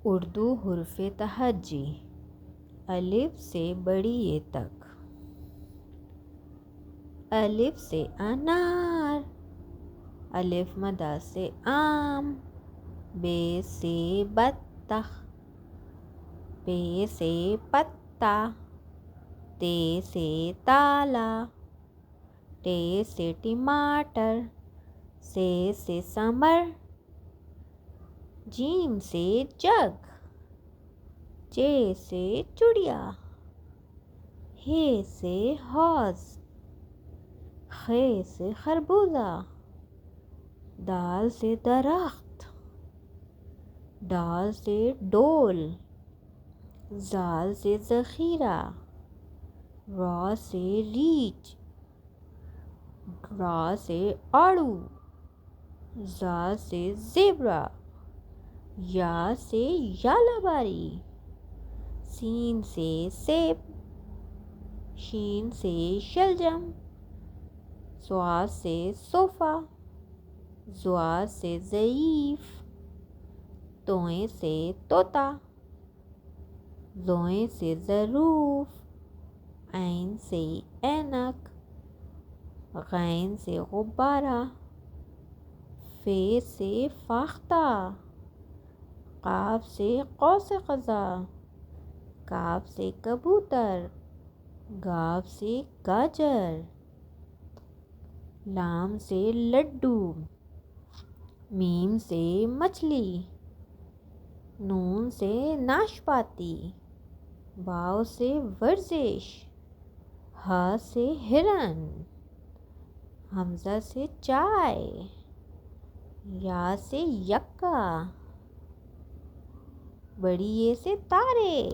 اردو حرف تہجی الف سے بڑی یہ تک۔ الف سے انار، الف مدہ سے آم، بے سے بطخ، پے سے پتا، تے سے تالا، ٹے سے ٹماٹر، سے سمر، جیم سے جگ، چے سے چڑیا، ہے سے حوض، خے سے خربوزہ، دال سے درخت، ڈال سے ڈول، زال سے ذخیرہ، را سے ریچھ، را سے آڑو، زا سے زیبرا، یا سے یالہباری، سین سے سیب، شین سے شلجم، صاد سے صوفہ، ضاد سے ضعیف، توئیں سے طوطا، زوئیں سے ظروف، عین سے اینک، غین سے غبارہ، فے سے فاختہ، قاف سے قوس قزح، کاف سے کبوتر، گاف سے گاجر، لام سے لڈو، میم سے مچھلی، نون سے ناشپاتی، واو سے ورزش، ہا سے ہرن، حمزہ سے چائے، یا سے یکا، بڑی یہ سے تارے۔